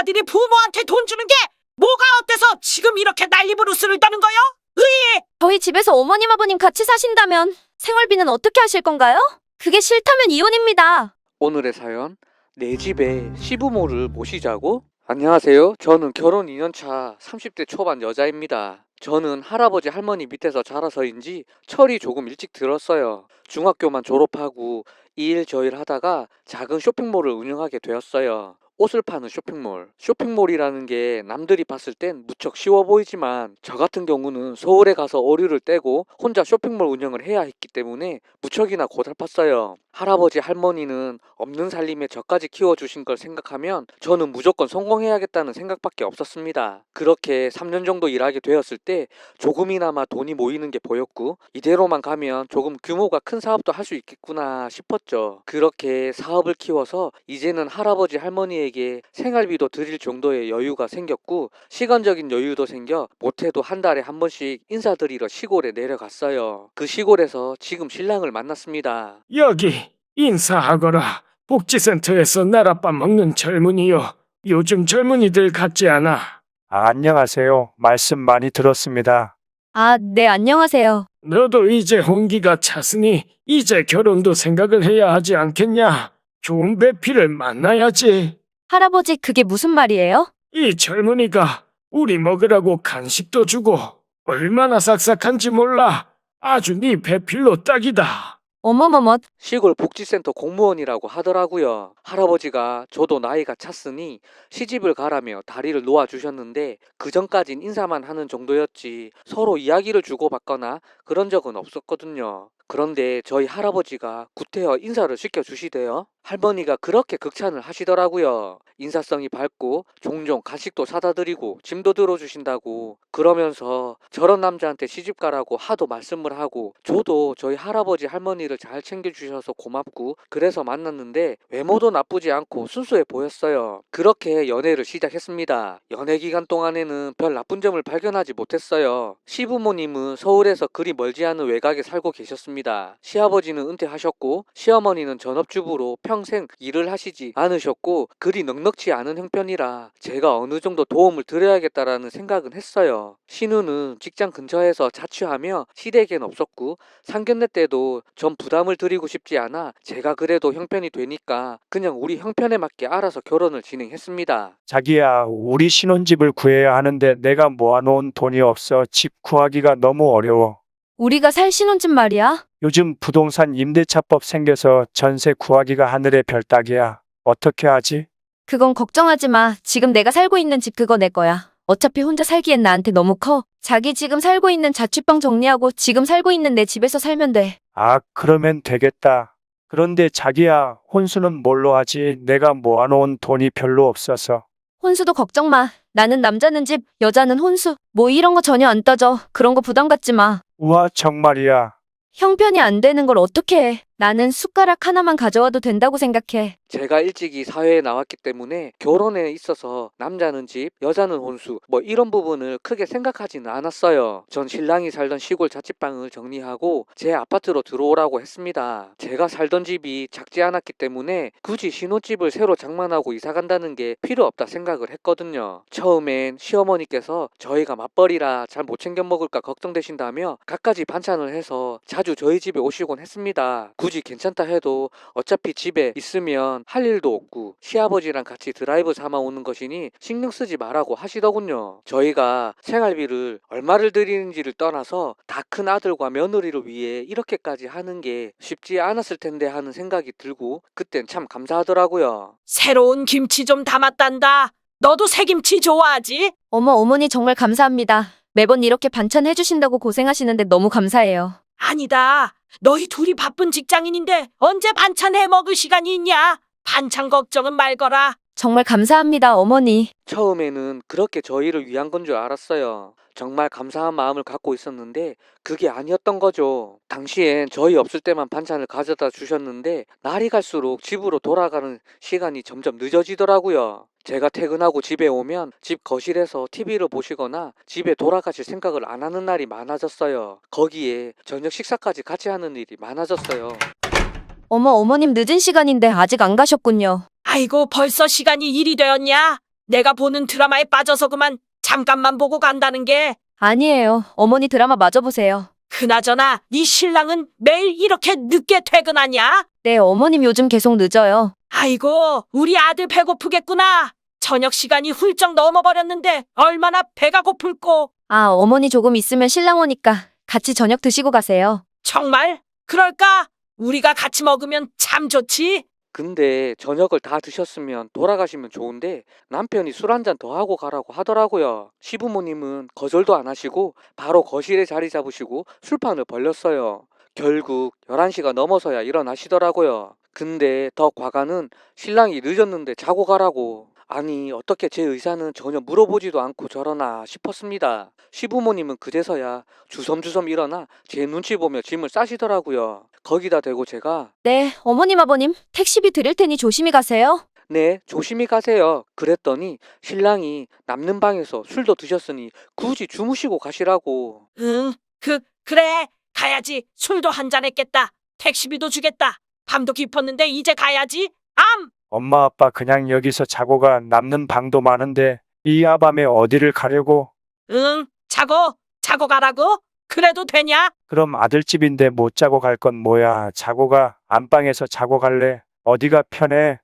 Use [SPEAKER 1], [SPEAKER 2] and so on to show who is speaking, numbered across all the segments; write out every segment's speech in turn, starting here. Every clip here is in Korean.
[SPEAKER 1] 아들이 부모한테 돈 주는 게 뭐가 어때서 지금 이렇게 난리부르스를 떠는 거요? 으이!
[SPEAKER 2] 저희 집에서 어머님 아버님 같이 사신다면 생활비는 어떻게 하실 건가요? 그게 싫다면 이혼입니다.
[SPEAKER 3] 오늘의 사연, 내 집에 시부모를 모시자고? 안녕하세요. 저는 결혼 2년차 30대 초반 여자입니다. 저는 할아버지 할머니 밑에서 자라서인지 철이 조금 일찍 들었어요. 중학교만 졸업하고 이 일 저 일 하다가 작은 쇼핑몰을 운영하게 되었어요. 옷을 파는 쇼핑몰. 쇼핑몰이라는 게 남들이 봤을 땐 무척 쉬워 보이지만 저 같은 경우는 서울에 가서 오류를 떼고 혼자 쇼핑몰 운영을 해야 했기 때문에 무척이나 고달팠어요. 할아버지 할머니는 없는 살림에 저까지 키워주신 걸 생각하면 저는 무조건 성공해야겠다는 생각밖에 없었습니다. 그렇게 3년 정도 일하게 되었을 때 조금이나마 돈이 모이는 게 보였고 이대로만 가면 조금 규모가 큰 사업도 할 수 있겠구나 싶었죠. 그렇게 사업을 키워서 이제는 할아버지 할머니에게 생활비도 드릴 정도의 여유가 생겼고 시간적인 여유도 생겨 못해도 한 달에 한 번씩 인사드리러 시골에 내려갔어요. 그 시골에서 지금 신랑을 만났습니다.
[SPEAKER 4] 여기 인사하거라. 복지센터에서 나랏밥 먹는 젊은이요. 요즘 젊은이들 같지 않아.
[SPEAKER 5] 안녕하세요. 말씀 많이 들었습니다.
[SPEAKER 2] 아, 네, 안녕하세요.
[SPEAKER 4] 너도 이제 혼기가 찼으니 이제 결혼도 생각을 해야 하지 않겠냐? 좋은 배필을 만나야지.
[SPEAKER 2] 할아버지, 그게 무슨 말이에요?
[SPEAKER 4] 이 젊은이가 우리 먹으라고 간식도 주고 얼마나 싹싹한지 몰라. 아주 네 배필로 딱이다.
[SPEAKER 2] 어머머머,
[SPEAKER 3] 시골 복지센터 공무원이라고 하더라고요. 할아버지가 저도 나이가 찼으니 시집을 가라며 다리를 놓아주셨는데 그전까진 인사만 하는 정도였지 서로 이야기를 주고받거나 그런 적은 없었거든요. 그런데 저희 할아버지가 구태여 인사를 시켜주시대요. 할머니가 그렇게 극찬을 하시더라고요. 인사성이 밝고 종종 간식도 사다 드리고 짐도 들어주신다고. 그러면서 저런 남자한테 시집가라고 하도 말씀을 하고 저도 저희 할아버지 할머니를 잘 챙겨주셔서 고맙고 그래서 만났는데 외모도 나쁘지 않고 순수해 보였어요. 그렇게 연애를 시작했습니다. 연애 기간 동안에는 별 나쁜 점을 발견하지 못했어요. 시부모님은 서울에서 그리 멀지 않은 외곽에 살고 계셨습니다. 시아버지는 은퇴하셨고 시어머니는 전업주부로 평생 일을 하시지 않으셨고 그리 넉넉지 않은 형편이라 제가 어느 정도 도움을 드려야겠다라는 생각은 했어요. 신우는 직장 근처에서 자취하며 시댁엔 없었고 상견례 때도 전 부담을 드리고 싶지 않아 제가 그래도 형편이 되니까 그냥 우리 형편에 맞게 알아서 결혼을 진행했습니다.
[SPEAKER 5] 자기야, 우리 신혼집을 구해야 하는데 내가 모아놓은 돈이 없어. 집 구하기가 너무 어려워.
[SPEAKER 2] 우리가 살 신혼집 말이야?
[SPEAKER 5] 요즘 부동산 임대차법 생겨서 전세 구하기가 하늘의 별 따기야. 어떻게 하지?
[SPEAKER 2] 그건 걱정하지 마. 지금 내가 살고 있는 집 그거 내 거야. 어차피 혼자 살기엔 나한테 너무 커. 자기 지금 살고 있는 자취방 정리하고 지금 살고 있는 내 집에서 살면 돼.
[SPEAKER 5] 아, 그러면 되겠다. 그런데 자기야, 혼수는 뭘로 하지? 내가 모아놓은 돈이 별로 없어서.
[SPEAKER 2] 혼수도 걱정 마. 나는 남자는 집, 여자는 혼수. 뭐 이런 거 전혀 안 따져. 그런 거 부담 갖지 마.
[SPEAKER 5] 우와, 정말이야.
[SPEAKER 2] 형편이 안 되는 걸 어떻게 해. 나는 숟가락 하나만 가져와도 된다고 생각해.
[SPEAKER 3] 제가 일찍이 사회에 나왔기 때문에 결혼에 있어서 남자는 집, 여자는 혼수 뭐 이런 부분을 크게 생각하지는 않았어요. 전 신랑이 살던 시골 자취방을 정리하고 제 아파트로 들어오라고 했습니다. 제가 살던 집이 작지 않았기 때문에 굳이 신혼집을 새로 장만하고 이사 간다는 게 필요 없다 생각을 했거든요. 처음엔 시어머니께서 저희가 맞벌이라 잘 못 챙겨 먹을까 걱정되신다며 갖가지 반찬을 해서 자주 저희 집에 오시곤 했습니다. 굳이 괜찮다 해도 어차피 집에 있으면 할 일도 없고 시아버지랑 같이 드라이브 삼아 오는 것이니 신경 쓰지 말라고 하시더군요. 저희가 생활비를 얼마를 드리는지를 떠나서 다 큰 아들과 며느리를 위해 이렇게까지 하는 게 쉽지 않았을 텐데 하는 생각이 들고 그땐 참 감사하더라고요.
[SPEAKER 1] 새로운 김치 좀 담았단다. 너도 새김치 좋아하지?
[SPEAKER 2] 어머니 정말 감사합니다. 매번 이렇게 반찬 해주신다고 고생하시는데 너무 감사해요.
[SPEAKER 1] 아니다. 너희 둘이 바쁜 직장인인데 언제 반찬 해 먹을 시간이 있냐? 반찬 걱정은 말거라.
[SPEAKER 2] 정말 감사합니다, 어머니.
[SPEAKER 3] 처음에는 그렇게 저희를 위한 건 줄 알았어요. 정말 감사한 마음을 갖고 있었는데 그게 아니었던 거죠. 당시엔 저희 없을 때만 반찬을 가져다 주셨는데 날이 갈수록 집으로 돌아가는 시간이 점점 늦어지더라고요. 제가 퇴근하고 집에 오면 집 거실에서 TV를 보시거나 집에 돌아가실 생각을 안 하는 날이 많아졌어요. 거기에 저녁 식사까지 같이 하는 일이 많아졌어요.
[SPEAKER 2] 어머님 늦은 시간인데 아직 안 가셨군요.
[SPEAKER 1] 아이고 벌써 시간이 1이 되었냐? 내가 보는 드라마에 빠져서 그만 잠깐만 보고 간다는 게.
[SPEAKER 2] 아니에요. 어머니 드라마 마저 보세요.
[SPEAKER 1] 그나저나 네 신랑은 매일 이렇게 늦게 퇴근하냐?
[SPEAKER 2] 네, 어머님 요즘 계속 늦어요.
[SPEAKER 1] 아이고, 우리 아들 배고프겠구나. 저녁 시간이 훌쩍 넘어버렸는데 얼마나 배가 고플꼬.
[SPEAKER 2] 아, 어머니 조금 있으면 신랑 오니까 같이 저녁 드시고 가세요.
[SPEAKER 1] 정말? 그럴까? 우리가 같이 먹으면 참 좋지.
[SPEAKER 3] 근데 저녁을 다 드셨으면 돌아가시면 좋은데 남편이 술 한 잔 더 하고 가라고 하더라고요. 시부모님은 거절도 안 하시고 바로 거실에 자리 잡으시고 술판을 벌렸어요. 결국 11시가 넘어서야 일어나시더라고요. 근데 더 과가는 신랑이 늦었는데 자고 가라고. 아니 어떻게 제 의사는 전혀 물어보지도 않고 저러나 싶었습니다. 시부모님은 그제서야 주섬주섬 일어나 제 눈치 보며 짐을 싸시더라고요. 거기다 대고 제가
[SPEAKER 2] 네, 어머님 아버님 택시비 드릴 테니 조심히 가세요.
[SPEAKER 3] 네, 조심히 가세요. 그랬더니 신랑이 남는 방에서 술도 드셨으니 굳이 주무시고 가시라고.
[SPEAKER 1] 응, 그래. 가야지. 술도 한 잔 했겠다. 택시비도 주겠다. 밤도 깊었는데 이제 가야지. 암!
[SPEAKER 5] 엄마 아빠 그냥 여기서 자고 가. 남는 방도 많은데 이 야밤에 어디를 가려고?
[SPEAKER 1] 응, 자고 가라고? 그래도 되냐?
[SPEAKER 5] 그럼 아들집인데 못 자고 갈 건 뭐야? 자고 가. 안방에서 자고 갈래? 어디가 편해?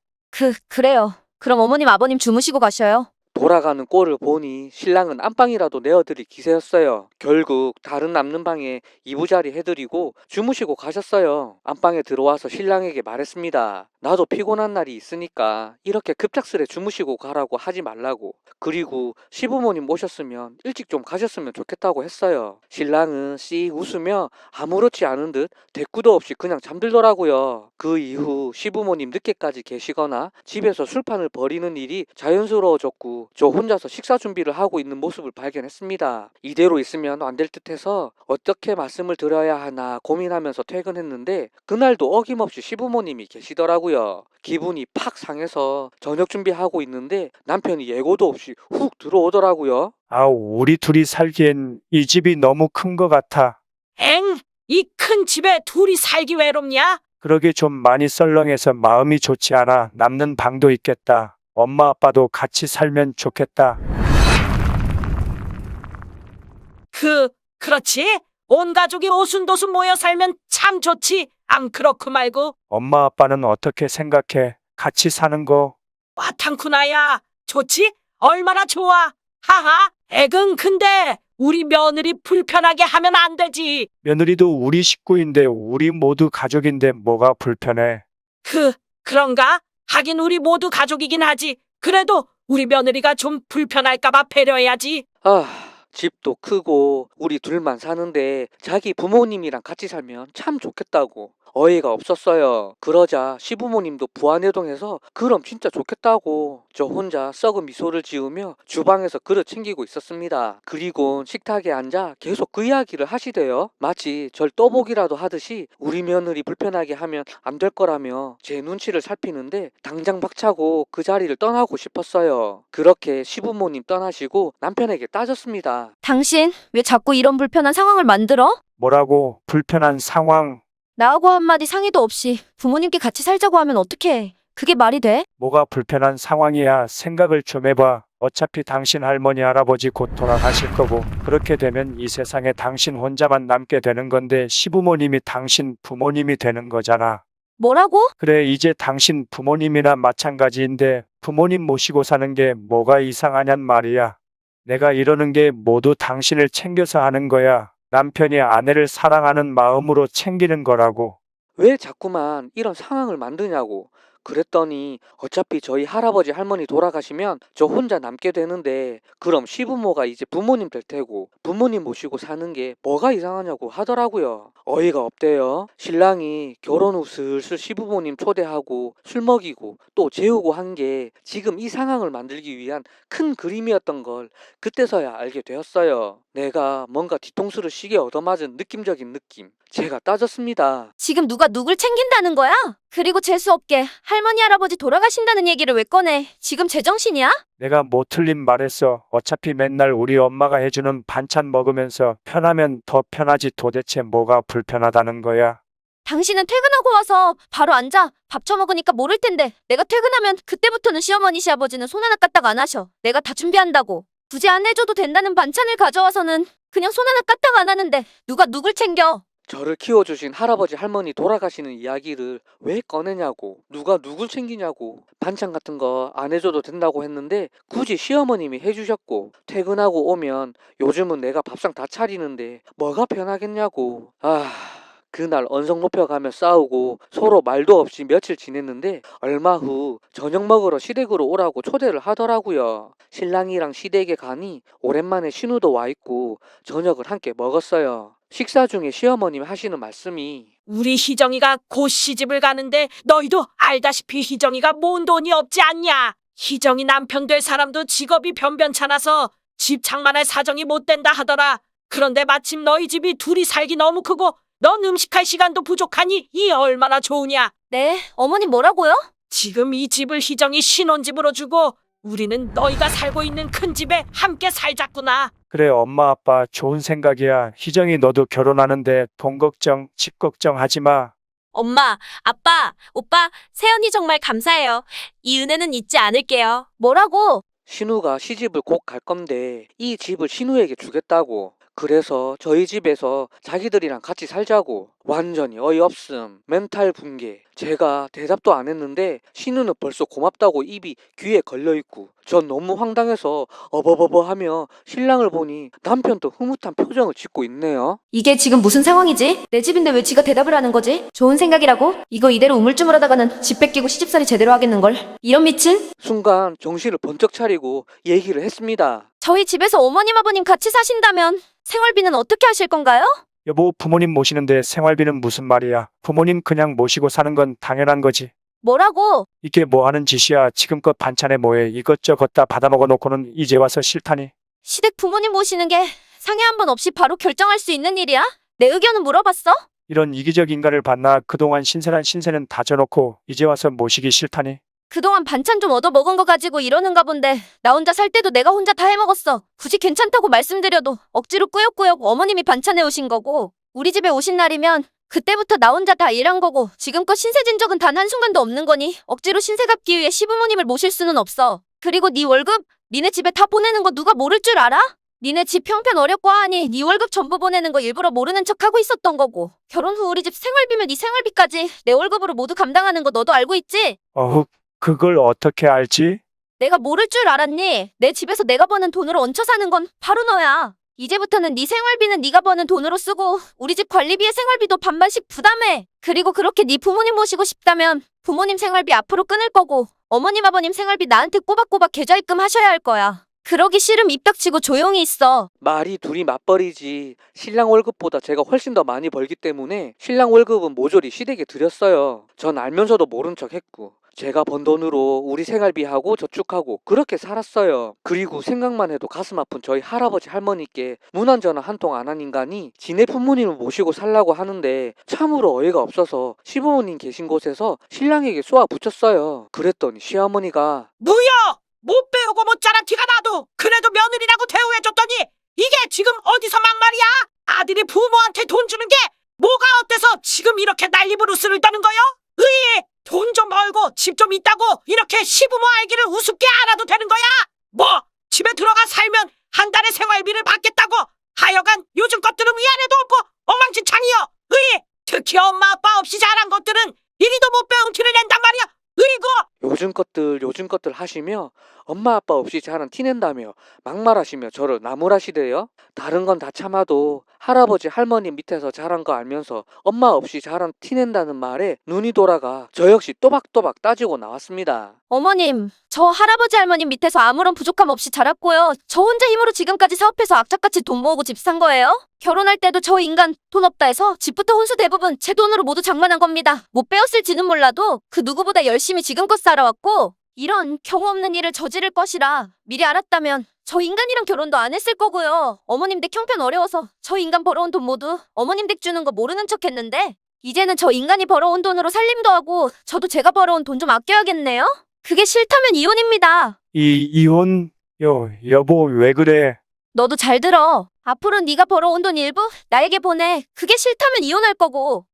[SPEAKER 2] 그래요. 그럼 어머님 아버님 주무시고 가셔요.
[SPEAKER 3] 돌아가는 꼴을 보니 신랑은 안방이라도 내어드릴 기세였어요. 결국 다른 남는 방에 이부자리 해드리고 주무시고 가셨어요. 안방에 들어와서 신랑에게 말했습니다. 나도 피곤한 날이 있으니까 이렇게 급작스레 주무시고 가라고 하지 말라고. 그리고 시부모님 오셨으면 일찍 좀 가셨으면 좋겠다고 했어요. 신랑은 씩 웃으며 아무렇지 않은 듯 대꾸도 없이 그냥 잠들더라고요. 그 이후 시부모님 늦게까지 계시거나 집에서 술판을 벌이는 일이 자연스러워졌고 저 혼자서 식사 준비를 하고 있는 모습을 발견했습니다. 이대로 있으면 안 될 듯해서 어떻게 말씀을 드려야 하나 고민하면서 퇴근했는데 그날도 어김없이 시부모님이 계시더라고요. 기분이 팍 상해서 저녁 준비하고 있는데 남편이 예고도 없이 훅 들어오더라고요.
[SPEAKER 5] 아우, 우리 둘이 살기엔 이 집이 너무 큰 것 같아.
[SPEAKER 1] 엥? 이 큰 집에 둘이 살기 외롭냐?
[SPEAKER 5] 그러게 좀 많이 썰렁해서 마음이 좋지 않아. 남는 방도 있겠다. 엄마 아빠도 같이 살면 좋겠다.
[SPEAKER 1] 그렇지. 온 가족이 오순도순 모여 살면 참 좋지. 안 그렇고 말고.
[SPEAKER 5] 엄마 아빠는 어떻게 생각해? 같이 사는 거?
[SPEAKER 1] 와탕쿠나야. 좋지? 얼마나 좋아. 하하. 액은 근데 우리 며느리 불편하게 하면 안 되지.
[SPEAKER 5] 며느리도 우리 식구인데 우리 모두 가족인데 뭐가 불편해?
[SPEAKER 1] 그런가? 하긴 우리 모두 가족이긴 하지. 그래도 우리 며느리가 좀 불편할까봐 배려해야지.
[SPEAKER 3] 집도 크고 우리 둘만 사는데 자기 부모님이랑 같이 살면 참 좋겠다고. 어이가 없었어요. 그러자 시부모님도 부안해동해서 그럼 진짜 좋겠다고. 저 혼자 썩은 미소를 지으며 주방에서 그릇 챙기고 있었습니다. 그리고 식탁에 앉아 계속 그 이야기를 하시대요. 마치 절 떠보기라도 하듯이 우리 며느리 불편하게 하면 안 될 거라며 제 눈치를 살피는데 당장 박차고 그 자리를 떠나고 싶었어요. 그렇게 시부모님 떠나시고 남편에게 따졌습니다.
[SPEAKER 2] 당신 왜 자꾸 이런 불편한 상황을 만들어?
[SPEAKER 5] 뭐라고? 불편한 상황?
[SPEAKER 2] 나하고 한마디 상의도 없이 부모님께 같이 살자고 하면 어떡해. 그게 말이 돼?
[SPEAKER 5] 뭐가 불편한 상황이야? 생각을 좀 해봐. 어차피 당신 할머니 할아버지 곧 돌아가실 거고 그렇게 되면 이 세상에 당신 혼자만 남게 되는 건데 시부모님이 당신 부모님이 되는 거잖아.
[SPEAKER 2] 뭐라고?
[SPEAKER 5] 그래, 이제 당신 부모님이나 마찬가지인데 부모님 모시고 사는 게 뭐가 이상하냔 말이야. 내가 이러는 게 모두 당신을 챙겨서 하는 거야. 남편이 아내를 사랑하는 마음으로 챙기는 거라고.
[SPEAKER 3] 왜 자꾸만 이런 상황을 만드냐고. 그랬더니 어차피 저희 할아버지 할머니 돌아가시면 저 혼자 남게 되는데 그럼 시부모가 이제 부모님 될 테고 부모님 모시고 사는 게 뭐가 이상하냐고 하더라고요. 어이가 없대요. 신랑이 결혼 후 슬슬 시부모님 초대하고 술 먹이고 또 재우고 한 게 지금 이 상황을 만들기 위한 큰 그림이었던 걸 그때서야 알게 되었어요. 내가 뭔가 뒤통수를 시게 얻어맞은 느낌적인 느낌. 제가 따졌습니다.
[SPEAKER 2] 지금 누가 누굴 챙긴다는 거야? 그리고 재수없게 할머니 할아버지 돌아가신다는 얘기를 왜 꺼내? 지금 제정신이야?
[SPEAKER 5] 내가 뭐 틀린 말했어. 어차피 맨날 우리 엄마가 해주는 반찬 먹으면서 편하면 더 편하지 도대체 뭐가 불편하다는 거야.
[SPEAKER 2] 당신은 퇴근하고 와서 바로 앉아. 밥 처먹으니까 모를 텐데. 내가 퇴근하면 그때부터는 시어머니 시아버지는 손 하나 까딱 안 하셔. 내가 다 준비한다고. 굳이 안 해줘도 된다는 반찬을 가져와서는 그냥 손 하나 까딱 안 하는데 누가 누굴 챙겨?
[SPEAKER 3] 저를 키워주신 할아버지 할머니 돌아가시는 이야기를 왜 꺼내냐고, 누가 누굴 챙기냐고, 반찬 같은 거 안 해줘도 된다고 했는데 굳이 시어머님이 해주셨고, 퇴근하고 오면 요즘은 내가 밥상 다 차리는데 뭐가 편하겠냐고. 그날 언성 높여가며 싸우고 서로 말도 없이 며칠 지냈는데 얼마 후 저녁 먹으러 시댁으로 오라고 초대를 하더라고요. 신랑이랑 시댁에 가니 오랜만에 신우도 와 있고 저녁을 함께 먹었어요. 식사 중에 시어머님 하시는 말씀이
[SPEAKER 1] 우리 희정이가 곧 시집을 가는데 너희도 알다시피 희정이가 모은 돈이 없지 않냐. 희정이 남편 될 사람도 직업이 변변찮아서 집 장만할 사정이 못 된다 하더라. 그런데 마침 너희 집이 둘이 살기 너무 크고 넌 음식할 시간도 부족하니 이 얼마나 좋으냐.
[SPEAKER 2] 네, 어머님 뭐라고요?
[SPEAKER 1] 지금 이 집을 희정이 신혼집으로 주고 우리는 너희가 살고 있는 큰 집에 함께 살자꾸나.
[SPEAKER 5] 그래, 엄마 아빠 좋은 생각이야. 희정이 너도 결혼하는데 돈 걱정, 집 걱정 하지 마.
[SPEAKER 6] 엄마, 아빠, 오빠, 세연이 정말 감사해요. 이 은혜는 잊지 않을게요.
[SPEAKER 2] 뭐라고?
[SPEAKER 3] 신우가 시집을 곧 갈 건데 이 집을 신우에게 주겠다고. 그래서 저희 집에서 자기들이랑 같이 살자고. 완전히 어이없음. 멘탈 붕괴. 제가 대답도 안 했는데 신우는 벌써 고맙다고 입이 귀에 걸려있고 전 너무 황당해서 어버버버 하며 신랑을 보니 남편도 흐뭇한 표정을 짓고 있네요.
[SPEAKER 2] 이게 지금 무슨 상황이지? 내 집인데 왜 지가 대답을 하는 거지? 좋은 생각이라고? 이거 이대로 우물쭈물하다가는 집 뺏기고 시집살이 제대로 하겠는걸? 이런 미친?
[SPEAKER 3] 순간 정신을 번쩍 차리고 얘기를 했습니다.
[SPEAKER 2] 저희 집에서 어머님 아버님 같이 사신다면 생활비는 어떻게 하실 건가요?
[SPEAKER 5] 여보, 부모님 모시는데 생활비는 무슨 말이야. 부모님 그냥 모시고 사는 건 당연한 거지.
[SPEAKER 2] 뭐라고?
[SPEAKER 5] 이게 뭐 하는 짓이야. 지금껏 반찬에 뭐해 이것저것 다 받아먹어 놓고는 이제 와서 싫다니.
[SPEAKER 2] 시댁 부모님 모시는 게 상의 한 번 없이 바로 결정할 수 있는 일이야? 내 의견은 물어봤어?
[SPEAKER 5] 이런 이기적 인간을 봤나. 그동안 신세란 신세는 다 져놓고 이제 와서 모시기 싫다니.
[SPEAKER 2] 그동안 반찬 좀 얻어 먹은 거 가지고 이러는가 본데 나 혼자 살 때도 내가 혼자 다 해먹었어. 굳이 괜찮다고 말씀드려도 억지로 꾸역꾸역 어머님이 반찬해 오신 거고 우리 집에 오신 날이면 그때부터 나 혼자 다 일한 거고 지금껏 신세진 적은 단 한순간도 없는 거니 억지로 신세 갚기 위해 시부모님을 모실 수는 없어. 그리고 네 월급 니네 집에 다 보내는 거 누가 모를 줄 알아? 니네 집 형편 어렵고 하니 네 월급 전부 보내는 거 일부러 모르는 척하고 있었던 거고 결혼 후 우리 집 생활비면 네 생활비까지 내 월급으로 모두 감당하는 거 너도 알고 있지?
[SPEAKER 5] 어흑, 그걸 어떻게 알지?
[SPEAKER 2] 내가 모를 줄 알았니? 내 집에서 내가 버는 돈으로 얹혀 사는 건 바로 너야. 이제부터는 네 생활비는 네가 버는 돈으로 쓰고 우리 집 관리비의 생활비도 반반씩 부담해. 그리고 그렇게 네 부모님 모시고 싶다면 부모님 생활비 앞으로 끊을 거고 어머님 아버님 생활비 나한테 꼬박꼬박 계좌입금 하셔야 할 거야. 그러기 싫음 입 닥치고 조용히 있어.
[SPEAKER 3] 말이 둘이 맞벌이지. 신랑 월급보다 제가 훨씬 더 많이 벌기 때문에 신랑 월급은 모조리 시댁에 드렸어요. 전 알면서도 모른 척 했고 제가 번 돈으로 우리 생활비하고 저축하고 그렇게 살았어요. 그리고 생각만 해도 가슴 아픈 저희 할아버지 할머니께 무난전화 한 통 안 한 인간이 지네 부모님을 모시고 살라고 하는데 참으로 어이가 없어서 시부모님 계신 곳에서 신랑에게 쏘아 붙였어요. 그랬더니 시어머니가
[SPEAKER 1] 뭐야? 못 배우고 못 자란 티가 나도 그래도 며느리라고 대우해줬더니 이게 지금 어디서 막말이야? 아들이 부모한테 돈 주는 게 뭐가 어때서 지금 이렇게 난리부르스를 떠는 거요? 으이! 돈 좀 벌고 집 좀 있다고 이렇게 시부모 알기를 우습게 알아도 되는 거야? 뭐 집에 들어가 살면 한 달에 생활비를 받겠다고 하여간 요즘 것들은 위안해도 없고 엉망진창이요. 으이! 특히 엄마 아빠 없이 자란 것들은 이리도 못 배운 티를 낸단 말이야. 으이구!
[SPEAKER 3] 요즘 것들 하시며 엄마 아빠 없이 자란 티낸다며 막말하시며 저를 나무라시대요. 다른 건 다 참아도 할아버지 할머니 밑에서 자란 거 알면서 엄마 없이 자란 티낸다는 말에 눈이 돌아가 저 역시 또박또박 따지고 나왔습니다.
[SPEAKER 2] 어머님, 저 할아버지 할머님 밑에서 아무런 부족함 없이 자랐고요. 저 혼자 힘으로 지금까지 사업해서 악착같이 돈 모으고 집 산 거예요. 결혼할 때도 저 인간 돈 없다 해서 집부터 혼수 대부분 제 돈으로 모두 장만한 겁니다. 못 배웠을지는 몰라도 그 누구보다 열심히 지금껏 살아왔고 이런 경우 없는 일을 저지를 것이라 미리 알았다면 저 인간이랑 결혼도 안 했을 거고요. 어머님 댁 형편 어려워서 저 인간 벌어온 돈 모두 어머님 댁 주는 거 모르는 척 했는데 이제는 저 인간이 벌어온 돈으로 살림도 하고 저도 제가 벌어온 돈 좀 아껴야겠네요. 그게 싫다면 이혼입니다.
[SPEAKER 5] 이혼? 여보 왜 그래?
[SPEAKER 2] 너도 잘 들어. 앞으로 네가 벌어온 돈 일부 나에게 보내. 그게 싫다면 이혼할 거고.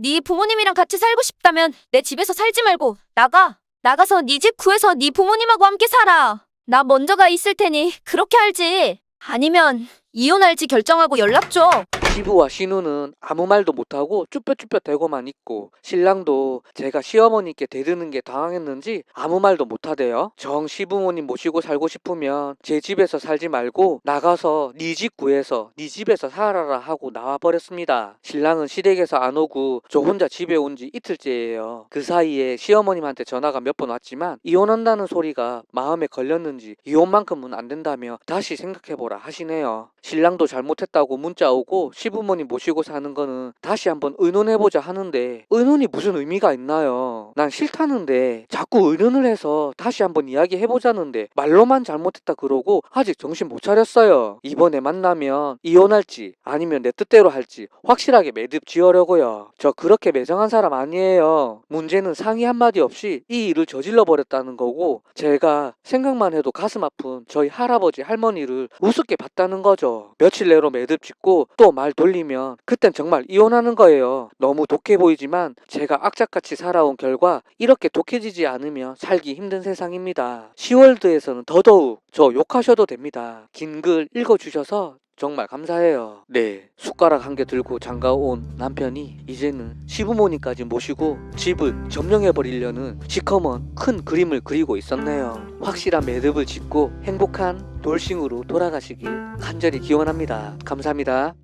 [SPEAKER 2] 네 부모님이랑 같이 살고 싶다면 내 집에서 살지 말고 나가. 나가서 네 집 구해서 네 부모님하고 함께 살아. 나 먼저가 있을 테니 그렇게 할지. 아니면 이혼할지 결정하고 연락 줘.
[SPEAKER 3] 시부와 신우는 아무 말도 못하고 쭈뼛쭈뼛 대고만 있고 신랑도 제가 시어머니께 대드는 게 당황했는지 아무 말도 못하대요. 정 시부모님 모시고 살고 싶으면 제 집에서 살지 말고 나가서 네 집 구해서 네 집에서 살아라 하고 나와버렸습니다. 신랑은 시댁에서 안 오고 저 혼자 집에 온 지 이틀째예요. 그 사이에 시어머님한테 전화가 몇 번 왔지만 이혼한다는 소리가 마음에 걸렸는지 이혼만큼은 안 된다며 다시 생각해보라 하시네요. 신랑도 잘못했다고 문자 오고 시부모님 모시고 사는 거는 다시 한번 의논해보자 하는데 의논이 무슨 의미가 있나요? 난 싫다는데 자꾸 의논을 해서 다시 한번 이야기해보자는데 말로만 잘못했다 그러고 아직 정신 못 차렸어요. 이번에 만나면 이혼할지 아니면 내 뜻대로 할지 확실하게 매듭 지으려고요. 저 그렇게 매정한 사람 아니에요. 문제는 상의 한마디 없이 이 일을 저질러 버렸다는 거고 제가 생각만 해도 가슴 아픈 저희 할아버지 할머니를 우습게 봤다는 거죠. 며칠 내로 매듭 짓고 또 말 돌리면 그땐 정말 이혼하는 거예요. 너무 독해 보이지만 제가 악착같이 살아온 결과 이렇게 독해지지 않으면 살기 힘든 세상입니다. 시월드에서는 더더욱 저 욕하셔도 됩니다. 긴 글 읽어주셔서 정말 감사해요. 네, 숟가락 한 개 들고 장가온 남편이 이제는 시부모님까지 모시고 집을 점령해버리려는 시커먼 큰 그림을 그리고 있었네요. 확실한 매듭을 짓고 행복한 돌싱으로 돌아가시길 간절히 기원합니다. 감사합니다.